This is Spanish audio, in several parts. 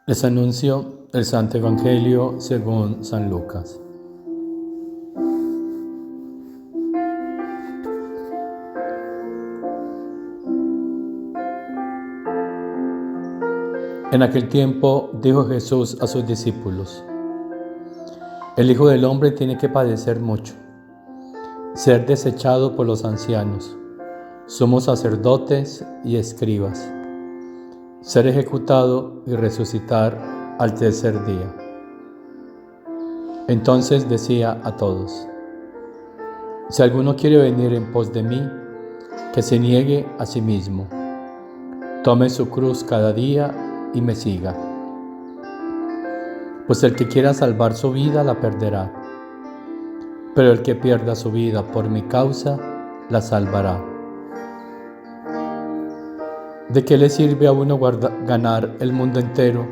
Les anuncio el Santo Evangelio según San Lucas. En aquel tiempo dijo Jesús a sus discípulos: El Hijo del Hombre tiene que padecer mucho, ser desechado por los ancianos, sumos sacerdotes y escribas, ser ejecutado y resucitar al tercer día. Entonces decía a todos: Si alguno quiere venir en pos de mí, que se niegue a sí mismo, tome su cruz cada día y me siga. Pues el que quiera salvar su vida la perderá, pero el que pierda su vida por mi causa la salvará. ¿De qué le sirve a uno ganar el mundo entero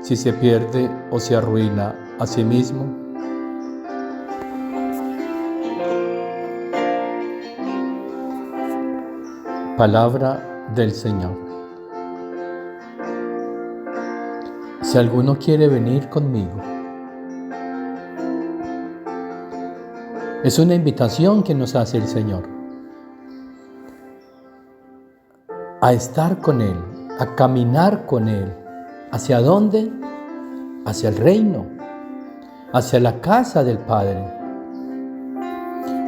si se pierde o se arruina a sí mismo? Palabra del Señor. Si alguno quiere venir conmigo. Es una invitación que nos hace el Señor a estar con Él, a caminar con Él. ¿Hacia dónde? Hacia el reino, hacia la casa del Padre.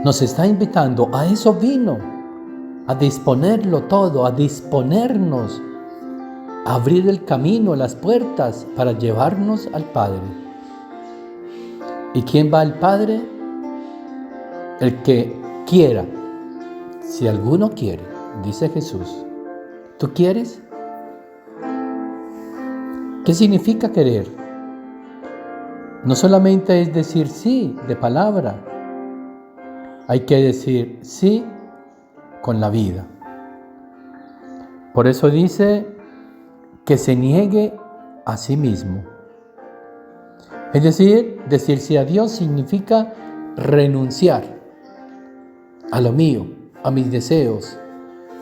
Nos está invitando, a eso vino, a disponerlo todo, a disponernos, a abrir el camino, las puertas para llevarnos al Padre. ¿Y quién va al Padre? El que quiera. Si alguno quiere, dice Jesús. ¿Tú quieres? ¿Qué significa querer? No solamente es decir sí de palabra, hay que decir sí con la vida. Por eso dice que se niegue a sí mismo. Es decir, sí a Dios significa renunciar a lo mío, a mis deseos,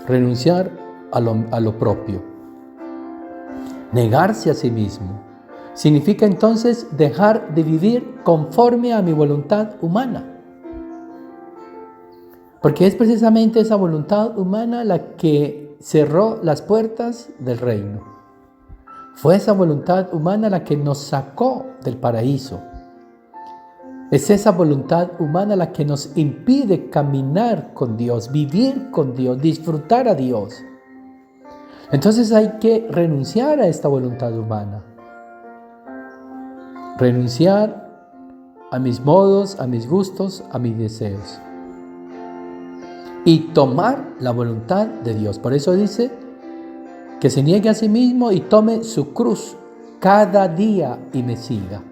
renunciar a lo propio. Negarse a sí mismo significa entonces dejar de vivir conforme a mi voluntad humana. Porque es precisamente esa voluntad humana la que cerró las puertas del reino. Fue esa voluntad humana la que nos sacó del paraíso. Es esa voluntad humana la que nos impide caminar con Dios, vivir con Dios, disfrutar a Dios. Entonces hay que renunciar a esta voluntad humana. Renunciar a mis modos, a mis gustos, a mis deseos. Y tomar la voluntad de Dios. Por eso dice que se niegue a sí mismo y tome su cruz cada día y me siga.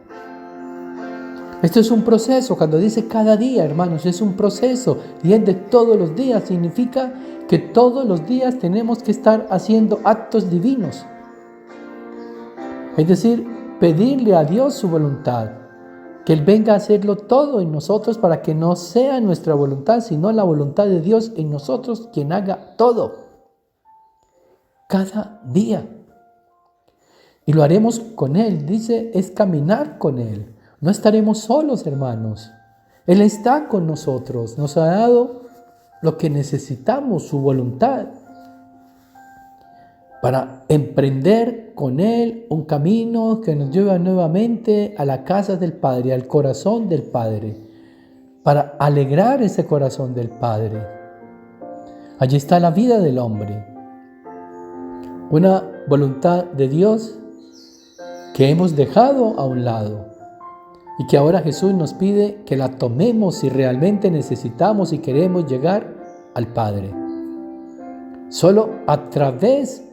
Esto es un proceso. Cuando dice cada día, hermanos, es un proceso y es de todos los días. Significa que todos los días tenemos que estar haciendo actos divinos. Es decir, pedirle a Dios su voluntad, que Él venga a hacerlo todo en nosotros para que no sea nuestra voluntad, sino la voluntad de Dios en nosotros quien haga todo. Cada día. Y lo haremos con Él. Dice, es caminar con Él. No estaremos solos, hermanos. Él está con nosotros. Nos ha dado lo que necesitamos, su voluntad, para emprender con Él un camino que nos lleva nuevamente a la casa del Padre, al corazón del Padre, para alegrar ese corazón del Padre. Allí está la vida del hombre. Una voluntad de Dios que hemos dejado a un lado y que ahora Jesús nos pide que la tomemos si realmente necesitamos y queremos llegar al Padre. Solo a través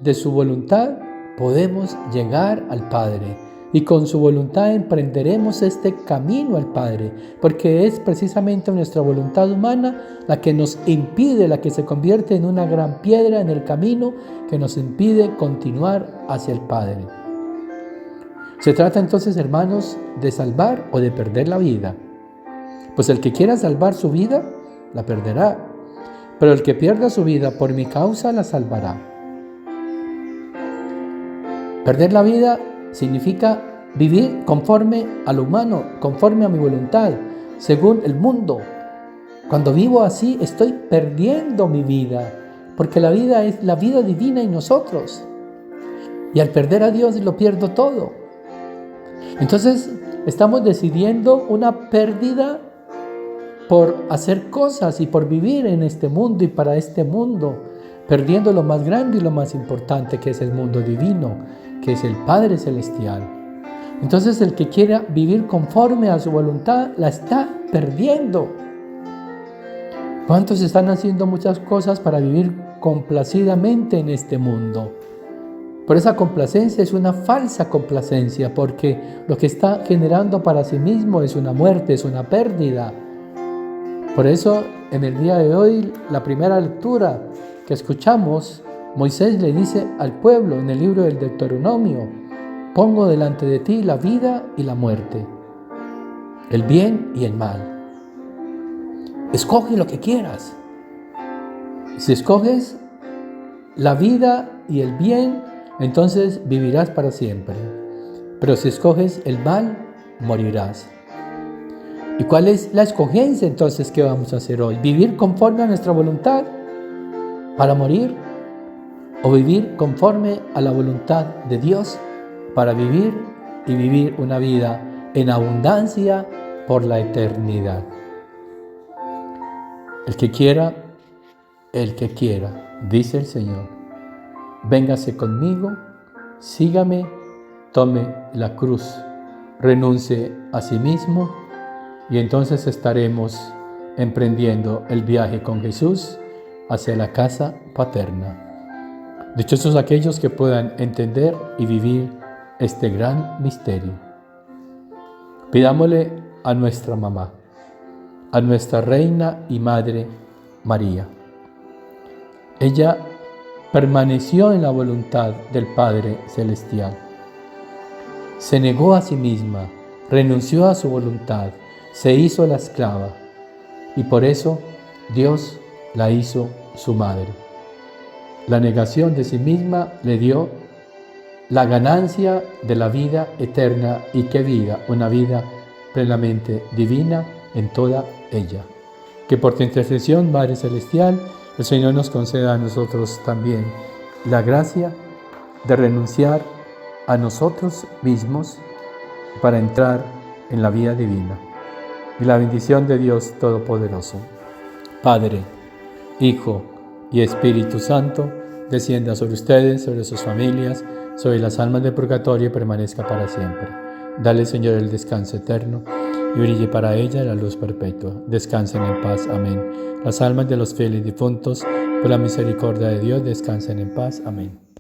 de su voluntad podemos llegar al Padre y con su voluntad emprenderemos este camino al Padre, porque es precisamente nuestra voluntad humana la que nos impide, la que se convierte en una gran piedra en el camino que nos impide continuar hacia el Padre. Se trata entonces, hermanos, de salvar o de perder la vida. Pues el que quiera salvar su vida, la perderá. Pero el que pierda su vida por mi causa, la salvará. Perder la vida significa vivir conforme a lo humano, conforme a mi voluntad, según el mundo. Cuando vivo así, estoy perdiendo mi vida, porque la vida es la vida divina en nosotros. Y al perder a Dios lo pierdo todo. Entonces, estamos decidiendo una pérdida por hacer cosas y por vivir en este mundo y para este mundo, perdiendo lo más grande y lo más importante, que es el mundo divino, que es el Padre Celestial. Entonces, el que quiera vivir conforme a su voluntad, la está perdiendo. ¿Cuántos están haciendo muchas cosas para vivir complacidamente en este mundo? Pero esa complacencia es una falsa complacencia, porque lo que está generando para sí mismo es una muerte, es una pérdida. Por eso, en el día de hoy, la primera lectura que escuchamos, Moisés le dice al pueblo en el libro del Deuteronomio: pongo delante de ti la vida y la muerte, el bien y el mal. Escoge lo que quieras. Si escoges la vida y el bien, entonces vivirás para siempre. Pero si escoges el mal, morirás. ¿Y cuál es la escogencia entonces que vamos a hacer hoy? ¿Vivir conforme a nuestra voluntad para morir? ¿O vivir conforme a la voluntad de Dios para vivir y vivir una vida en abundancia por la eternidad? El que quiera, dice el Señor, véngase conmigo, sígame, tome la cruz, renuncie a sí mismo, y entonces estaremos emprendiendo el viaje con Jesús hacia la casa paterna. Dichosos aquellos que puedan entender y vivir este gran misterio. Pidámosle a nuestra mamá, a nuestra Reina y Madre María. Ella permaneció en la voluntad del Padre Celestial. Se negó a sí misma, renunció a su voluntad, se hizo la esclava, y por eso Dios la hizo su madre. La negación de sí misma le dio la ganancia de la vida eterna, y qué vida, una vida plenamente divina en toda ella. Que por tu intercesión, Madre Celestial, el Señor nos conceda a nosotros también la gracia de renunciar a nosotros mismos para entrar en la vida divina. Y la bendición de Dios Todopoderoso, Padre, Hijo y Espíritu Santo, descienda sobre ustedes, sobre sus familias, sobre las almas del purgatorio y permanezca para siempre. Dale, Señor, el descanso eterno y brille para ella la luz perpetua. Descansen en paz. Amén. Las almas de los fieles difuntos, por la misericordia de Dios, descansen en paz. Amén.